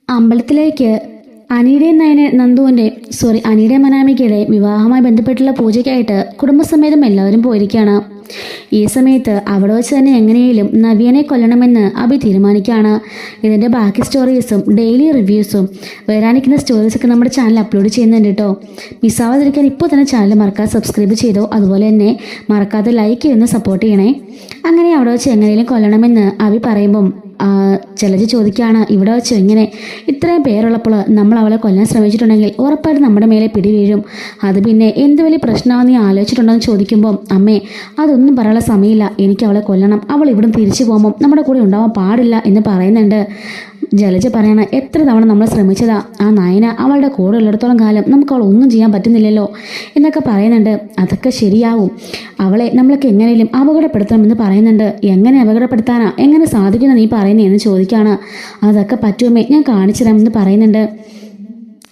അമ്പലത്തിലേക്ക് അനിയുടെയും അനിയുടെയും മനാമിക്കയുടെ വിവാഹവുമായി ബന്ധപ്പെട്ടുള്ള പൂജയ്ക്കായിട്ട് കുടുംബസമേതം എല്ലാവരും പോയിരിക്കുകയാണ്. ഈ സമയത്ത് അവിടെ വെച്ച് തന്നെ എങ്ങനെയും നവ്യനെ കൊല്ലണമെന്ന് അഭി തീരുമാനിക്കുകയാണ്. ഇതിൻ്റെ ബാക്കി സ്റ്റോറീസും ഡെയിലി റിവ്യൂസും വരാനിരിക്കുന്ന സ്റ്റോറീസൊക്കെ നമ്മുടെ ചാനൽ അപ്ലോഡ് ചെയ്യുന്നുണ്ട് കേട്ടോ. മിസ്സാവാതിരിക്കാൻ ഇപ്പോൾ തന്നെ ചാനൽ മറക്കാതെ സബ്സ്ക്രൈബ് ചെയ്തോ. അതുപോലെ തന്നെ മറക്കാതെ ലൈക്ക് ചെയ്യുന്ന സപ്പോർട്ട് ചെയ്യണേ. അങ്ങനെ അവിടെ വെച്ച് എങ്ങനെയും കൊല്ലണമെന്ന് അഭി പറയുമ്പം ജലജ ചോദിക്കുകയാണ്, ഇവിടെ വെച്ച് ഇങ്ങനെ ഇത്രയും പേരുള്ളപ്പോൾ നമ്മൾ അവളെ കൊല്ലാൻ ശ്രമിച്ചിട്ടുണ്ടെങ്കിൽ ഉറപ്പായിട്ട് നമ്മുടെ മേലെ പിടി വീഴും. അത് പിന്നെ എന്ത് വലിയ പ്രശ്നമാണെന്ന് നീ ആലോചിച്ചിട്ടുണ്ടോ എന്ന് ചോദിക്കുമ്പം അമ്മേ അതൊന്നും പറയാനുള്ള സമയമില്ല, എനിക്ക് അവളെ കൊല്ലണം, അവൾ ഇവിടുന്ന് തിരിച്ചു പോകുമ്പം നമ്മുടെ കൂടെ ഉണ്ടാവാൻ പാടില്ല എന്ന് പറയുന്നുണ്ട്. ജലജ പറയണ, എത്ര തവണ നമ്മൾ ശ്രമിച്ചതാ, ആ നയന അവളുടെ കൂടെ ഉള്ളിടത്തോളം കാലം നമുക്ക് അവൾ ഒന്നും ചെയ്യാൻ പറ്റുന്നില്ലല്ലോ എന്നൊക്കെ പറയുന്നുണ്ട്. അതൊക്കെ ശരിയാവും, അവളെ നമ്മളൊക്കെ എങ്ങനെയും അപകടപ്പെടുത്തണമെന്ന് പറയുന്നുണ്ട്. എങ്ങനെ അപകടപ്പെടുത്താനാ, എങ്ങനെ സാധിക്കുന്ന നീ പറയുന്നതെന്ന് ചോദിക്കുകയാണ്. അതൊക്കെ പറ്റുമേ, ഞാൻ കാണിച്ചു തരാമെന്ന് പറയുന്നുണ്ട്.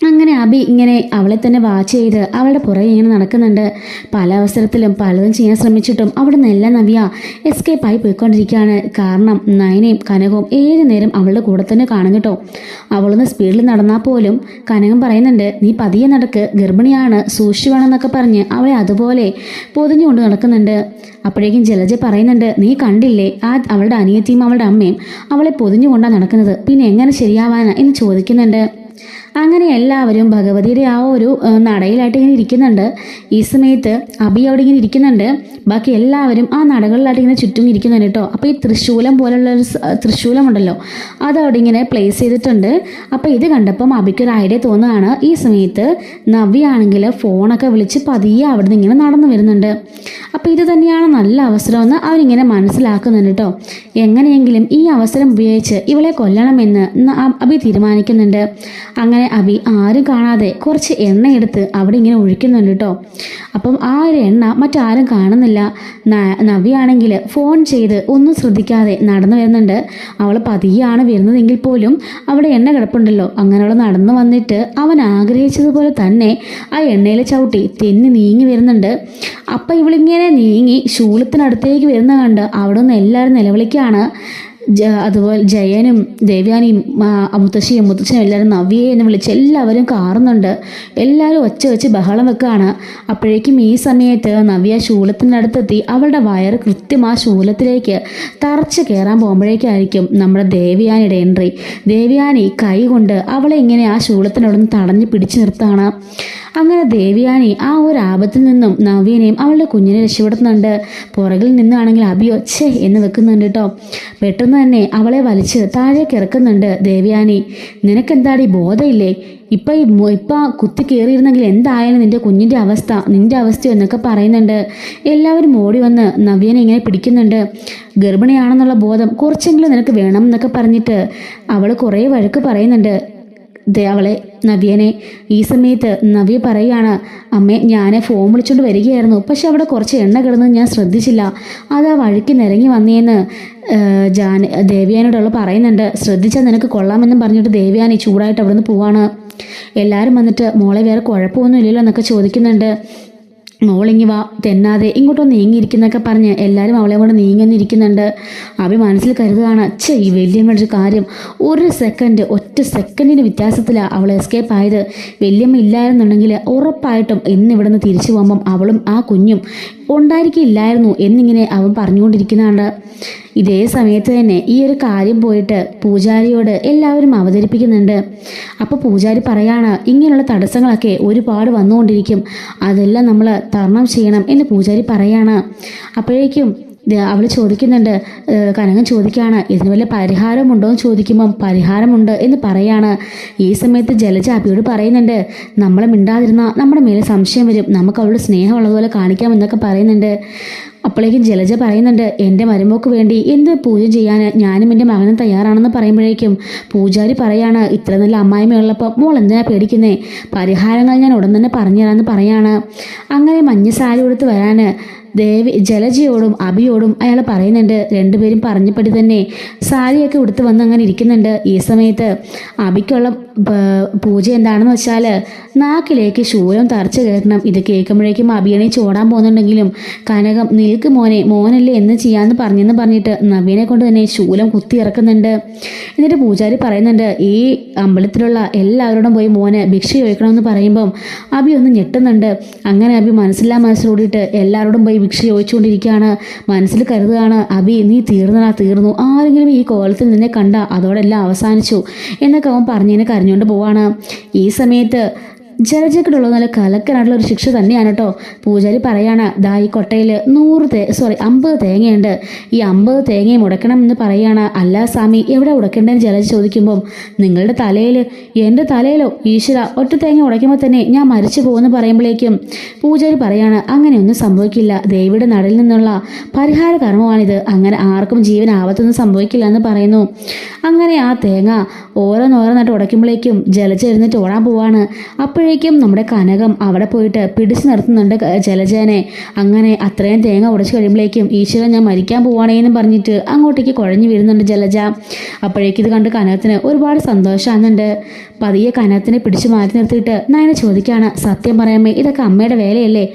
അങ്ങനെ അഭി ഇങ്ങനെ അവളെ തന്നെ വാച്ച് ചെയ്ത് അവളുടെ പുറകെ ഇങ്ങനെ നടക്കുന്നുണ്ട്. പല അവസരത്തിലും പലതും ചെയ്യാൻ ശ്രമിച്ചിട്ടും അവിടെ നിന്നെല്ലാം നവ്യ എസ്കേപ്പായി പോയിക്കൊണ്ടിരിക്കുകയാണ്. കാരണം നയനയും കനകവും ഏത് നേരം അവളുടെ കൂടെ തന്നെ കാണും കേട്ടോ. അവളൊന്ന് സ്പീഡിൽ നടന്നാൽ പോലും കനകം പറയുന്നുണ്ട്, നീ പതിയെ നടക്ക്, ഗർഭിണിയാണ്, സൂക്ഷിച്ചു വേണമെന്നൊക്കെ പറഞ്ഞ് അവളെ അതുപോലെ പൊതിഞ്ഞുകൊണ്ട് നടക്കുന്നുണ്ട്. അപ്പോഴേക്കും ജലജ പറയുന്നുണ്ട്, നീ കണ്ടില്ലേ അവളുടെ അനിയത്തിയും അവളുടെ അമ്മയും അവളെ പൊതിഞ്ഞുകൊണ്ടാണ് നടക്കുന്നത്, പിന്നെ എങ്ങനെ ശരിയാവാനാ എന്ന് ചോദിക്കുന്നുണ്ട്. അങ്ങനെ എല്ലാവരും ഭഗവതിയുടെ ആ ഒരു നടയിലായിട്ട് ഇങ്ങനെ ഇരിക്കുന്നുണ്ട്. ഈ സമയത്ത് അഭി അവിടെ ഇങ്ങനെ ഇരിക്കുന്നുണ്ട്. ബാക്കി എല്ലാവരും ആ നടകളിലായിട്ട് ഇങ്ങനെ ചുറ്റും ഇരിക്കുന്നുണ്ട് കേട്ടോ. അപ്പോൾ ഈ തൃശ്ശൂലം പോലുള്ള ഒരു തൃശ്ശൂലം ഉണ്ടല്ലോ, അതവിടെ ഇങ്ങനെ പ്ലേസ് ചെയ്തിട്ടുണ്ട്. അപ്പോൾ ഇത് കണ്ടപ്പം അഭിക്കൊരു ഐഡിയ തോന്നുകയാണ്. ഈ സമയത്ത് നവ്യാണെങ്കിൽ ഫോണൊക്കെ വിളിച്ച് പതിയെ അവിടെ നിന്ന് ഇങ്ങനെ നടന്നു വരുന്നുണ്ട്. അപ്പോൾ ഇത് തന്നെയാണ് നല്ല അവസരമെന്ന് അവരിങ്ങനെ മനസ്സിലാക്കുന്നുണ്ട് കേട്ടോ. എങ്ങനെയെങ്കിലും ഈ അവസരം ഉപയോഗിച്ച് ഇവളെ കൊല്ലണമെന്ന് അഭി തീരുമാനിക്കുന്നുണ്ട്. അങ്ങനെ അഭി ആരും കാണാതെ കുറച്ച് എണ്ണയെടുത്ത് അവിടെ ഇങ്ങനെ ഒഴിക്കുന്നുണ്ട് കേട്ടോ. അപ്പം ആ ഒരു എണ്ണ മറ്റാരും കാണുന്നില്ല. നവ്യാണെങ്കിൽ ഫോൺ ചെയ്ത് ഒന്നും ശ്രദ്ധിക്കാതെ നടന്നു വരുന്നുണ്ട്. അവൾ പതിയാണ് വരുന്നതെങ്കിൽ പോലും അവിടെ എണ്ണ കിടപ്പുണ്ടല്ലോ, അങ്ങനെ അവൾ നടന്നു വന്നിട്ട് അവൻ ആഗ്രഹിച്ചതുപോലെ തന്നെ ആ എണ്ണയിൽ ചവിട്ടി തെന്നി നീങ്ങി വരുന്നുണ്ട്. അപ്പം ഇവളിങ്ങനെ നീങ്ങി ശൂലത്തിനടുത്തേക്ക് വരുന്ന കണ്ട് അവിടെ നിന്ന് എല്ലാവരും നിലവിളിക്കുകയാണ്. അതുപോലെ ജയനും ദേവ്യാനിയും മുത്തശ്ശിയും മുത്തച്ഛനും എല്ലാവരും നവ്യയെ എന്ന് വിളിച്ച് എല്ലാവരും കാറുന്നുണ്ട്. എല്ലാവരും ഒച്ച വെച്ച് ബഹളം വെക്കുകയാണ്. അപ്പോഴേക്കും ഈ സമയത്ത് നവ്യ ശൂലത്തിൻ്റെ അടുത്തെത്തി അവളുടെ വയറ് കൃത്യം ആ ശൂലത്തിലേക്ക് തറച്ച് കയറാൻ പോകുമ്പോഴേക്കായിരിക്കും നമ്മുടെ ദേവ്യാനിയുടെ എൻട്രി. ദേവ്യാനി കൈ കൊണ്ട് അവളെ ഇങ്ങനെ ആ ശൂലത്തിനോട് നിന്ന് തടഞ്ഞ് പിടിച്ചു നിർത്താണ്. അങ്ങനെ ദേവ്യാനി ആ ഒരു ആപത്തിൽ നിന്നും നവ്യനെയും അവളുടെ കുഞ്ഞിനെ രക്ഷപ്പെടുത്തുന്നുണ്ട്. പുറകിൽ നിന്നാണെങ്കിൽ അഭിയോ ഛേ എന്ന് വെക്കുന്നുണ്ട് കേട്ടോ. പെട്ടെന്ന് തന്നെ അവളെ വലിച്ച് താഴേക്ക് ഇറക്കുന്നുണ്ട് ദേവ്യാനി. നിനക്കെന്താടി ബോധമില്ലേ? ഇപ്പം കുത്തി കയറിയിരുന്നെങ്കിൽ എന്തായാലും നിന്റെ കുഞ്ഞിൻ്റെ അവസ്ഥ, നിന്റെ അവസ്ഥയോ എന്നൊക്കെ പറയുന്നുണ്ട്. എല്ലാവരും ഓടി വന്ന് നവ്യനെ ഇങ്ങനെ പിടിക്കുന്നുണ്ട്. ഗർഭിണിയാണെന്നുള്ള ബോധം കുറച്ചെങ്കിലും നിനക്ക് വേണം എന്നൊക്കെ പറഞ്ഞിട്ട് അവൾ കുറേ വഴക്ക് പറയുന്നുണ്ട് അവളെ നവ്യനെ. ഈ സമയത്ത് നവ്യ പറയുകയാണ്, അമ്മേ ഞാൻ ഫോൺ വിളിച്ചുകൊണ്ട് വരികയായിരുന്നു, പക്ഷെ അവിടെ കുറച്ച് എണ്ണ കിടന്നത് ഞാൻ ശ്രദ്ധിച്ചില്ല, അത് ആ വഴിക്ക് നിരങ്ങി വന്നേന്ന് ദേവ്യാനോടുള്ള പറയുന്നുണ്ട്. ശ്രദ്ധിച്ചാൽ നിനക്ക് കൊള്ളാമെന്നും പറഞ്ഞിട്ട് ദേവ്യാനി ചൂടായിട്ട് അവിടെ നിന്ന് പോവാണ്. എല്ലാവരും വന്നിട്ട് മോളെ വേറെ കുഴപ്പമൊന്നും ഇല്ലല്ലോ എന്നൊക്കെ ചോദിക്കുന്നുണ്ട്. മോളിങ്ങി വാ, തെന്നാതെ ഇങ്ങോട്ടൊന്ന് നീങ്ങിയിരിക്കുന്നൊക്കെ പറഞ്ഞ് എല്ലാവരും അവളെ കൊണ്ട് നീങ്ങിയിരിക്കുന്നുണ്ട്. അഭി മനസ്സിൽ കരുതുകയാണ്, ഈ വല്യമ്മയുടെ കാര്യം ഒറ്റ സെക്കൻഡിൻ്റെ വ്യത്യാസത്തിലാണ് അവൾ എസ്കേപ്പ് ആയത്. വല്യമ്മ ഇല്ലായിരുന്നുണ്ടെങ്കിൽ ഉറപ്പായിട്ടും ഇന്ന് ഇവിടെ നിന്ന് തിരിച്ചു പോകുമ്പം അവളും ആ കുഞ്ഞും ഉണ്ടായിരിക്കില്ലായിരുന്നു എന്നിങ്ങനെ അവൻ പറഞ്ഞുകൊണ്ടിരിക്കുന്നതാണ്. ഇതേ സമയത്ത് തന്നെ ഈ ഒരു കാര്യം പോയിട്ട് പൂജാരിയോട് എല്ലാവരും അവതരിപ്പിക്കുന്നുണ്ട്. അപ്പോൾ പൂജാരി പറയാണ്, ഇങ്ങനെയുള്ള തടസ്സങ്ങളൊക്കെ ഒരുപാട് വന്നുകൊണ്ടിരിക്കും, അതെല്ലാം നമ്മൾ തരണം ചെയ്യണം എന്ന് പൂജാരി പറയാണ്. അപ്പോഴേക്കും അവൾ ചോദിക്കുന്നുണ്ട്, കനകൻ ചോദിക്കുകയാണ്, ഇതിന് വല്ല പരിഹാരമുണ്ടോ എന്ന് ചോദിക്കുമ്പം പരിഹാരമുണ്ട് എന്ന് പറയാണ്. ഈ സമയത്ത് ജലജ അഭിയോട് പറയുന്നുണ്ട്, നമ്മളെ മിണ്ടാതിരുന്നാൽ നമ്മുടെ മേലെ സംശയം വരും, നമുക്ക് അവളുടെ സ്നേഹമുള്ളതുപോലെ കാണിക്കാമെന്നൊക്കെ പറയുന്നുണ്ട്. അപ്പോഴേക്കും ജലജ പറയുന്നുണ്ട്, എൻ്റെ മരുമോക്ക് വേണ്ടി എന്ത് പൂജ ചെയ്യാൻ ഞാനും എൻ്റെ മകനും തയ്യാറാണെന്ന് പറയുമ്പോഴേക്കും പൂജാരി പറയാണ്, ഇത്ര നല്ല അമ്മായിമ്മയുള്ളപ്പോൾ മോൾ എന്തിനാ പേടിക്കുന്നേ, പരിഹാരങ്ങൾ ഞാൻ ഉടൻ തന്നെ പറഞ്ഞുതരാമെന്ന് പറയാണ്. അങ്ങനെ മഞ്ഞ സാരി കൊടുത്ത് വരാൻ ജലജയോടും അഭിയോടും അയാൾ പറയുന്നുണ്ട്. രണ്ടുപേരും പറഞ്ഞപടി തന്നെ സാരിയൊക്കെ ഉടുത്ത് വന്ന് അങ്ങനെ ഇരിക്കുന്നുണ്ട്. ഈ സമയത്ത് അഭിക്കുള്ള പൂജ എന്താണെന്ന് വെച്ചാൽ നാക്കിലേക്ക് ശൂലം തറച്ച് കയറ്റണം. ഇത് കേൾക്കുമ്പോഴേക്കും അഭിയണി ചോടാൻ പോകുന്നുണ്ടെങ്കിലും കനകം നിൽക്ക് മോനല്ലേ എന്ന് ചെയ്യാമെന്ന് പറഞ്ഞിട്ട് നവീനെ കൊണ്ട് തന്നെ ശൂലം കുത്തി ഇറക്കുന്നുണ്ട്. എന്നിട്ട് പൂജാരി പറയുന്നുണ്ട്, ഈ അമ്പലത്തിലുള്ള എല്ലാവരോടും പോയി മോനെ ഭിക്ഷ ചോദിക്കണമെന്ന് പറയുമ്പം അഭി ഒന്ന് ഞെട്ടുന്നുണ്ട്. അങ്ങനെ അഭി മനസ്സിലൂടിയിട്ട് എല്ലാവരോടും പോയി ഭിക്ഷ ചോദിച്ചുകൊണ്ടിരിക്കുകയാണ്. മനസ്സിൽ കരുതുകയാണ്, അഭി നീ തീർന്നു, ആരെങ്കിലും ഈ കോലത്തിൽ നിന്നെ കണ്ട അതോടെ എല്ലാം അവസാനിച്ചു എന്നൊക്കെ അവൻ പറഞ്ഞതിന് കരഞ്ഞുകൊണ്ട് പോവാണ്. ഈ സമയത്ത് ജലജയ്ക്കുള്ള നല്ല കലക്കനായിട്ടുള്ള ഒരു ശിക്ഷ തന്നെയാണ് കേട്ടോ. പൂജാരി പറയാണ്, ദാ ഈ കൊട്ടയിൽ 50 തേങ്ങയുണ്ട്, ഈ 50 തേങ്ങയും ഉടക്കണം എന്ന് പറയാണ്. അല്ല സ്വാമി, എവിടെ ഉടക്കേണ്ടതെന്ന് ജലജ ചോദിക്കുമ്പം, നിങ്ങളുടെ തലയിൽ. എൻ്റെ തലയിലോ? ഈശ്വര, ഒറ്റ തേങ്ങ ഉടയ്ക്കുമ്പോൾ തന്നെ ഞാൻ മരിച്ചു പോകുമെന്ന് പറയുമ്പോഴേക്കും പൂജാരി പറയാണ്, അങ്ങനെയൊന്നും സംഭവിക്കില്ല, ദേവിയുടെ നടയിൽ നിന്നുള്ള പരിഹാര കർമ്മമാണിത്, അങ്ങനെ ആർക്കും ജീവൻ ആപത്തൊന്നും സംഭവിക്കില്ല എന്ന് പറയുന്നു. അങ്ങനെ ആ തേങ്ങ ഓരോന്നോരോന്നായിട്ട് ഉടയ്ക്കുമ്പോഴേക്കും ജലജ എഴുന്നേറ്റ് ഓടാൻ പോവാണ്. അപ്പോഴേക്കും നമ്മുടെ കനകം അവിടെ പോയിട്ട് പിടിച്ചു നിർത്തുന്നുണ്ട് ജലജേനെ. അങ്ങനെ അത്രയും തേങ്ങ ഉടച്ചു കഴിയുമ്പോഴേക്കും ഈശ്വരൻ ഞാൻ മരിക്കാൻ പോവാണേന്നും പറഞ്ഞിട്ട് അങ്ങോട്ടേക്ക് കുഴഞ്ഞു വീഴുന്നുണ്ട് ജലജ. അപ്പോഴേക്കും ഇത് കണ്ട് കനകത്തിന് ഒരുപാട് സന്തോഷമാകുന്നുണ്ട്. പതിയെ കനകത്തിനെ പിടിച്ചു മാറ്റി നിർത്തിയിട്ട് നയന ചോദിക്കുകയാണ്, സത്യം പറയാമേ, ഇതൊക്കെ അമ്മയുടെ വേലയല്ലേ?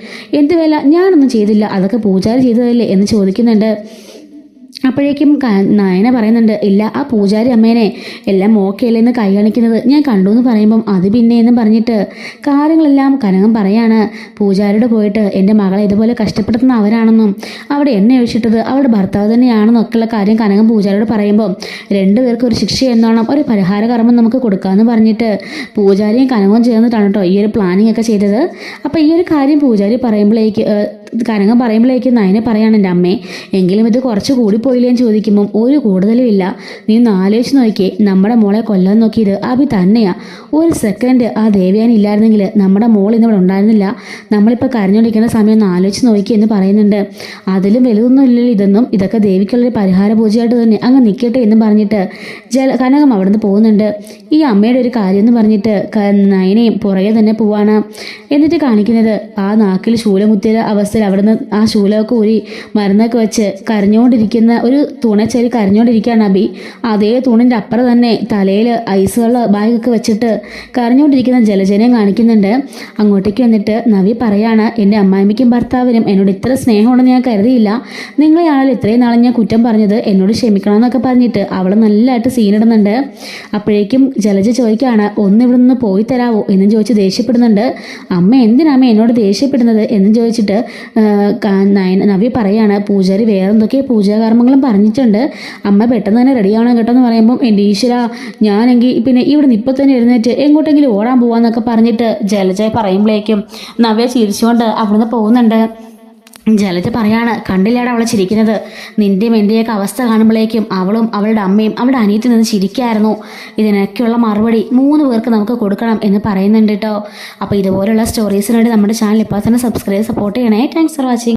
എന്ത് വേല? ഞാനൊന്നും ചെയ്തില്ല, അതൊക്കെ പൂജാരി ചെയ്തതല്ലേ എന്ന് ചോദിക്കുന്നുണ്ട്. അപ്പോഴേക്കും നയന പറയുന്നുണ്ട്, ഇല്ല, ആ പൂജാരി അമ്മേനെ എല്ലാം ഓക്കെയല്ലേ എന്ന് കൈ കാണിക്കുന്നത് ഞാൻ കണ്ടു എന്ന് പറയുമ്പം അത് പിന്നെ എന്ന് പറഞ്ഞിട്ട് കാര്യങ്ങളെല്ലാം കനകം പറയാണ്. പൂജാരിയുടെ പോയിട്ട് എൻ്റെ മകളെ ഇതുപോലെ കഷ്ടപ്പെടുത്തുന്ന അവരാണെന്നും അവിടെ എണ്ണ ഒഴിച്ചിട്ടത് അവളുടെ ഭർത്താവ് തന്നെയാണെന്നൊക്കെയുള്ള കാര്യം കനകം പൂജാരിയോട് പറയുമ്പം രണ്ടുപേർക്കും ഒരു ശിക്ഷ എന്നോണം ഒരു പരിഹാര കർമ്മം നമുക്ക് കൊടുക്കാമെന്ന് പറഞ്ഞിട്ട് പൂജാരിയും കനകവും ചേർന്നിട്ടാണ് കേട്ടോ ഈ ഒരു പ്ലാനിങ് ഒക്കെ ചെയ്തത്. അപ്പോൾ ഈ ഒരു കാര്യം പൂജാരി കനകം പറയുമ്പോഴേക്കും നയനെ പറയാണ്, എൻ്റെ അമ്മേ, എങ്കിലും ഇത് കുറച്ച് കൂടിപ്പോയില്ലേ എന്ന് ചോദിക്കുമ്പം ഒരു കൂടുതലും ഇല്ല. നീ ഒന്ന് ആലോചിച്ച് നോക്കിയേ, നമ്മുടെ മോളെ കൊല്ലാൻ നോക്കിയത് അഭി തന്നെയാ. ഒരു സെക്കൻഡ് ആ ദേവയാനി ഇല്ലായിരുന്നെങ്കിൽ നമ്മുടെ മോൾ ഇന്നിവിടെ ഉണ്ടായിരുന്നില്ല. നമ്മളിപ്പോൾ കരഞ്ഞുകൊണ്ടിരിക്കുന്ന സമയം ഒന്ന് ആലോചിച്ച് നോക്കി എന്ന് പറയുന്നുണ്ട്. അതിലും വലുതൊന്നും ഇല്ലല്ലോ ഇതൊന്നും, ഇതൊക്കെ ദേവിക്കുള്ളൊരു പരിഹാര പൂജയായിട്ട് തന്നെ അങ്ങ് നിൽക്കട്ടെ എന്ന് പറഞ്ഞിട്ട് കനകം അവിടെ നിന്ന് പോകുന്നുണ്ട്. ഈ അമ്മയുടെ ഒരു കാര്യം എന്ന് പറഞ്ഞിട്ട് നയനയും പുറകെ തന്നെ പോവാണ്. എന്നിട്ട് കാണിക്കുന്നത് ആ നാക്കിൽ ശൂലം കുത്തിയ അവസ്ഥയിൽ അവിടുന്ന് ആ ശൂലമൊക്കെ ഊരി മരുന്നൊക്കെ വെച്ച് കരഞ്ഞുകൊണ്ടിരിക്കുന്ന ഒരു തുണച്ചേരി കരഞ്ഞുകൊണ്ടിരിക്കുകയാണ് അഭി. അതേ തൂണിൻ്റെ അപ്പുറം തന്നെ തലയിൽ ഐസുള്ള ബാഗൊക്കെ വെച്ചിട്ട് കരഞ്ഞുകൊണ്ടിരിക്കുന്ന ജലജനെയും കാണിക്കുന്നുണ്ട്. അങ്ങോട്ടേക്ക് വന്നിട്ട് നവി പറയാണ്, എൻ്റെ അമ്മായിമ്മയ്ക്കും ഭർത്താവിനും എന്നോട് ഇത്ര സ്നേഹമുണ്ടെന്ന് ഞാൻ കരുതിയില്ല. നിങ്ങളെയാണല്ലോ ഇത്രയും നാളെ ഞാൻ കുറ്റം പറഞ്ഞത്, എന്നോട് ക്ഷമിക്കണം എന്നൊക്കെ പറഞ്ഞിട്ട് അവൾ നല്ലതായിട്ട് സീനിടുന്നുണ്ട്. അപ്പോഴേക്കും ജലജ ചോദിക്കുകയാണ്, ഒന്ന് ഇവിടെ നിന്ന് പോയി തരാവോ എന്നും ചോദിച്ച് ദേഷ്യപ്പെടുന്നുണ്ട്. അമ്മ എന്തിനാമ്മ എന്നോട് ദേഷ്യപ്പെടുന്നത് എന്നും ചോദിച്ചിട്ട് നവ്യ പറയാണ്, പൂജാരി വേറെ എന്തൊക്കെ പൂജാകർമ്മങ്ങളും പറഞ്ഞിട്ടുണ്ട്, അമ്മ പെട്ടെന്ന് തന്നെ റെഡിയാവണം കേട്ടോ എന്ന് പറയുമ്പം, എൻ്റെ ഈശ്വര, ഞാനെങ്കിൽ പിന്നെ ഇവിടെ നിന്ന് ഇപ്പം തന്നെ എഴുന്നേറ്റ് എങ്ങോട്ടെങ്കിലും ഓടാൻ പോവാന്നൊക്കെ പറഞ്ഞിട്ട് ജലജ പറയുമ്പോഴേക്കും നവ്യ ചിരിച്ചുകൊണ്ട് അവിടുന്ന് പോകുന്നുണ്ട്. ജലജ പറയാണ്, കണ്ടില്ലേടാ അവളെ ചിരിക്കുന്നത്, നിൻ്റെയും എൻ്റെയൊക്കെ അവസ്ഥ കാണുമ്പോഴേക്കും അവളും അവളുടെ അമ്മയും അവളുടെ അനിയത്തിൽ നിന്ന് ചിരിക്കായിരുന്നു. ഇതിനൊക്കെയുള്ള മറുപടി 3 പേർക്ക് നമുക്ക് കൊടുക്കണം എന്ന് പറയുന്നുണ്ട് കേട്ടോ. അപ്പോൾ ഇതുപോലുള്ള സ്റ്റോറീസിന് വേണ്ടി നമ്മുടെ ചാനൽ ഇപ്പോൾ തന്നെ സബ്സ്ക്രൈബ് സപ്പോർട്ട് ചെയ്യണേ. Thanks for watching.